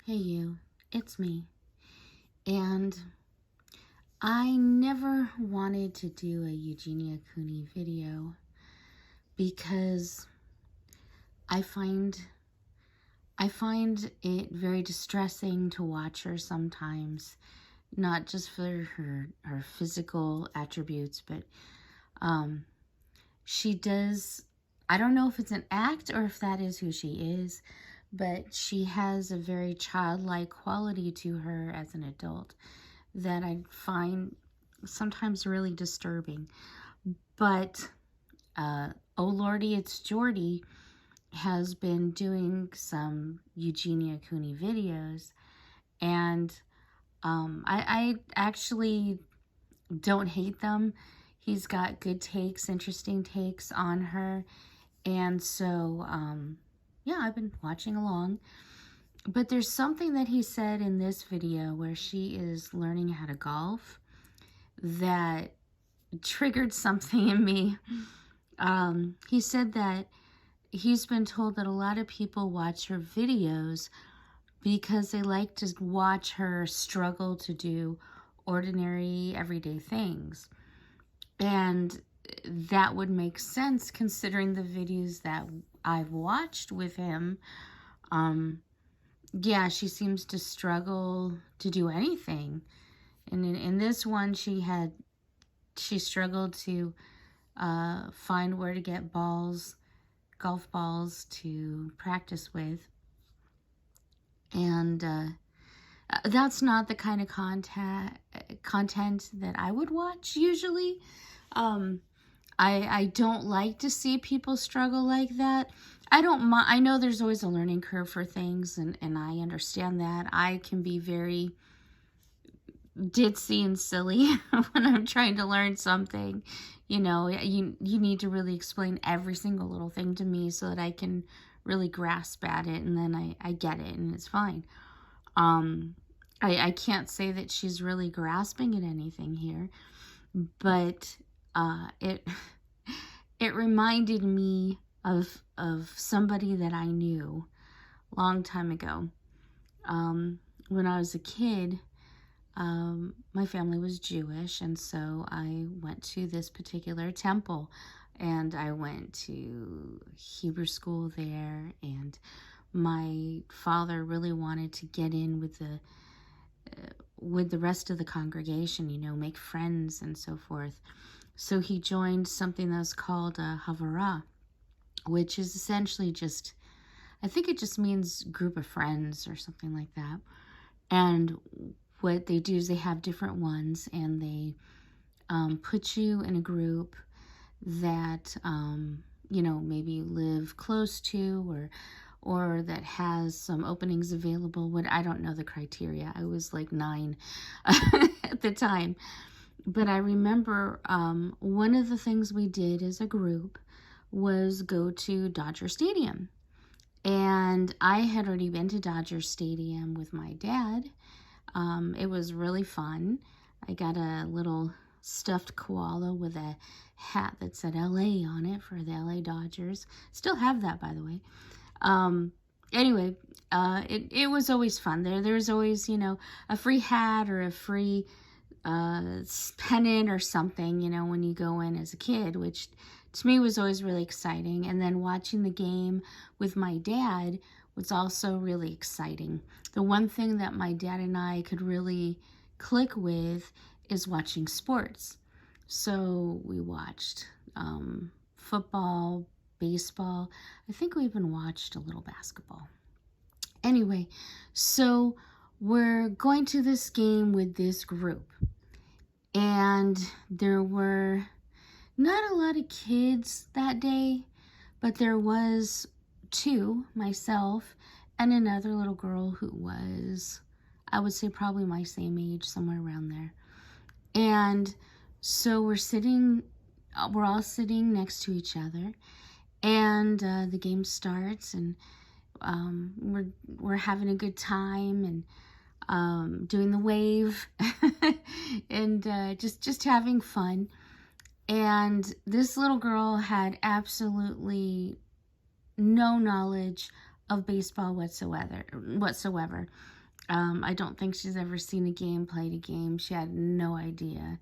Hey you, it's me. And I never wanted to do a Eugenia Cooney video because I find it very distressing to watch her sometimes, not just for her physical attributes, but she does, I don't know if it's an act or if that is who she is, but she has a very childlike quality to her as an adult that I find sometimes really disturbing. But oh Lordy, it's Jordy has been doing some Eugenia Cooney videos, and I actually don't hate them. He's got good takes, interesting takes on her, and so yeah, I've been watching along. But there's something that he said in this video where she is learning how to golf that triggered something in me. He said that he's been told that a lot of people watch her videos because they like to watch her struggle to do ordinary, everyday things. And that would make sense considering the videos that I've watched with him. Yeah, she seems to struggle to do anything. And in this one, she struggled to find where to get golf balls to practice with. And that's not the kind of content that I would watch usually. I don't like to see people struggle like that. I don't mind. I know there's always a learning curve for things, and I understand that. I can be very ditzy and silly when I'm trying to learn something. You know, you need to really explain every single little thing to me so that I can really grasp at it, and then I get it, and it's fine. I can't say that she's really grasping at anything here, but it reminded me of somebody that I knew a long time ago. When I was a kid, my family was Jewish, and so I went to this particular temple, and I went to Hebrew school there, and my father really wanted to get in with the rest of the congregation, you know, make friends and so forth. So he joined something that was called a Havara, which is essentially just, I think it just means group of friends or something like that. And what they do is they have different ones, and they put you in a group that, you know, maybe you live close to, or that has some openings available. What, I don't know the criteria. I was like 9 at the time. But I remember one of the things we did as a group was go to Dodger Stadium. And I had already been to Dodger Stadium with my dad. It was really fun. I got a little stuffed koala with a hat that said LA on it for the LA Dodgers. Still have that, by the way. Anyway, it was always fun. There was always, you know, a free hat or a free pennant or something, you know, when you go in as a kid, which to me was always really exciting. And then watching the game with my dad was also really exciting. The one thing that my dad and I could really click with is watching sports. So we watched football, baseball. I think we even watched a little basketball. Anyway, so we're going to this game with this group, and there were not a lot of kids that day, but there was 2, myself and another little girl who was, I would say, probably my same age, somewhere around there. And so we're all sitting next to each other, and the game starts, and we're having a good time, and doing the wave and just having fun. And this little girl had absolutely no knowledge of baseball whatsoever. I don't think she's ever seen a game, played a game. She had no idea.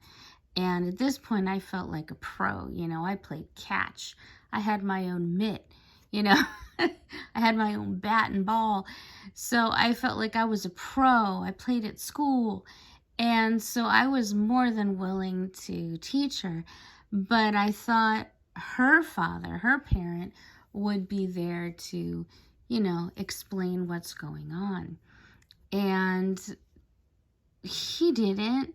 And at this point, I felt like a pro. You know, I played catch. I had my own mitt, you know. I had my own bat and ball. So I felt like I was a pro. I played at school. And so I was more than willing to teach her. But I thought her father, her parent, would be there to, you know, explain what's going on. And he didn't.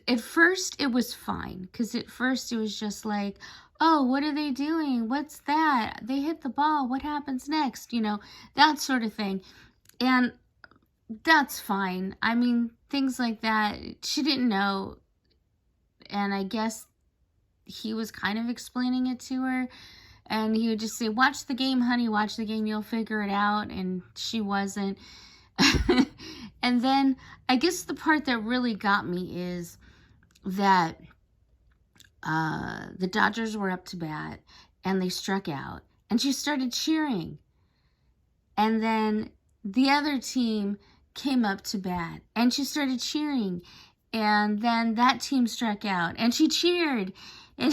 At first it was fine, because at first it was just like, oh, what are they doing? What's that? They hit the ball. What happens next? You know, that sort of thing. And that's fine. I mean, things like that. She didn't know. And I guess he was kind of explaining it to her. And he would just say, watch the game, honey, watch the game. You'll figure it out. And she wasn't. And then I guess the part that really got me is that the Dodgers were up to bat and they struck out. And she started cheering. And then the other team came up to bat and she started cheering. And then that team struck out and she cheered. And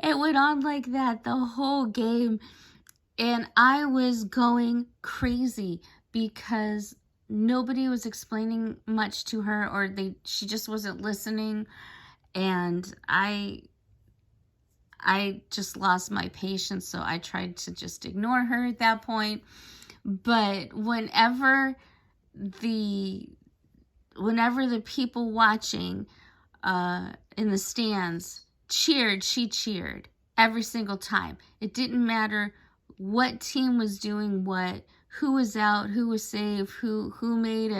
it went on like that the whole game. And I was going crazy because nobody was explaining much to her, or she just wasn't listening. And I just lost my patience, so I tried to just ignore her at that point. But whenever the people watching in the stands cheered, she cheered every single time. It didn't matter what team was doing what, who was out, who was safe, who made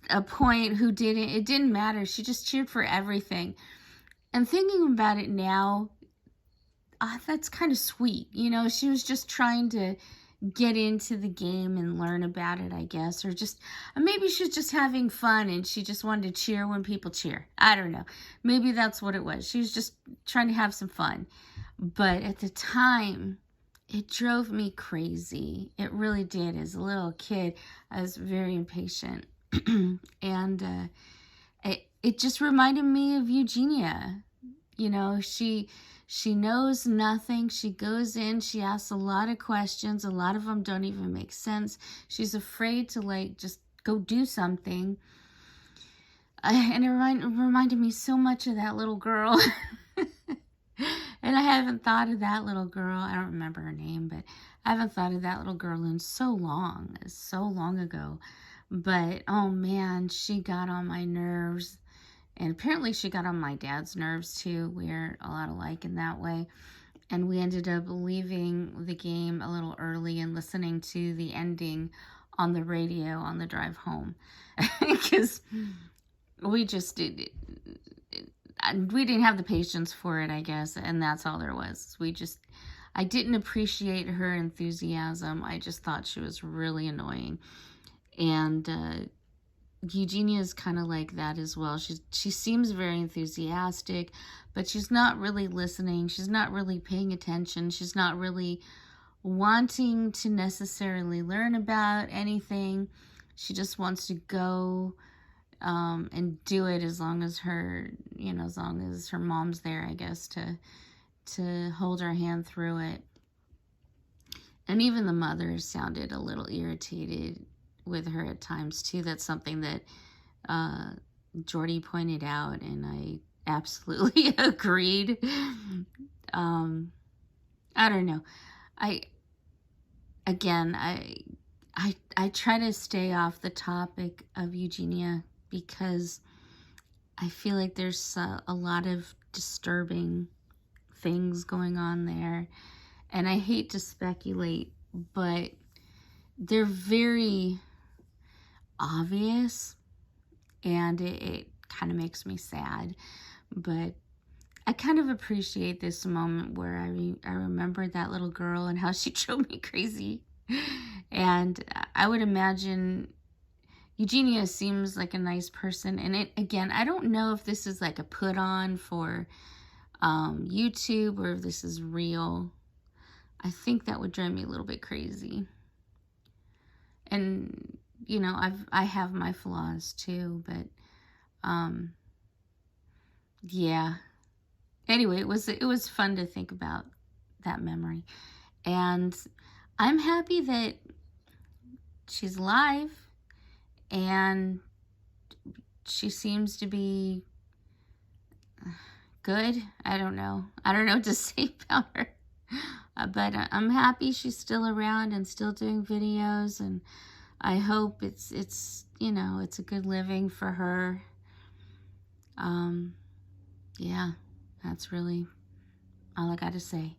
a point, who didn't. It didn't matter. She just cheered for everything. And thinking about it now, that's kind of sweet. You know, she was just trying to get into the game and learn about it, I guess. Or maybe she was just having fun and she just wanted to cheer when people cheer. I don't know. Maybe that's what it was. She was just trying to have some fun. But at the time, it drove me crazy. It really did. As a little kid, I was very impatient. And it just reminded me of Eugenia. You know, she knows nothing. She goes in, she asks a lot of questions. A lot of them don't even make sense. She's afraid to just go do something. And it reminded me so much of that little girl. And I haven't thought of that little girl. I don't remember her name, but I haven't thought of that little girl in so long. It's so long ago. But, oh man, she got on my nerves. And apparently she got on my dad's nerves too. We're a lot alike in that way. And we ended up leaving the game a little early and listening to the ending on the radio on the drive home. Because we just did. We didn't have the patience for it, I guess, and that's all there was. I didn't appreciate her enthusiasm. I just thought she was really annoying. And Eugenia is kind of like that as well. She seems very enthusiastic, but she's not really listening. She's not really paying attention. She's not really wanting to necessarily learn about anything. She just wants to go and do it as long as her mom's there, I guess, to hold her hand through it. And even the mother sounded a little irritated with her at times too. That's something that Jordy pointed out, and I absolutely agreed. I don't know. I try to stay off the topic of Eugenia because I feel like there's a lot of disturbing things going on there. And I hate to speculate, but they're very obvious, and it kind of makes me sad. But I kind of appreciate this moment where I remember that little girl and how she drove me crazy. And I would imagine Eugenia seems like a nice person. And again, I don't know if this is like a put on for YouTube or if this is real. I think that would drive me a little bit crazy. And, you know, I have my flaws too, but, yeah. Anyway, it was fun to think about that memory. And I'm happy that she's alive and she seems to be good. I don't know what to say about her. But I'm happy she's still around and still doing videos, and I hope it's you know, it's a good living for her. Yeah, that's really all I got to say.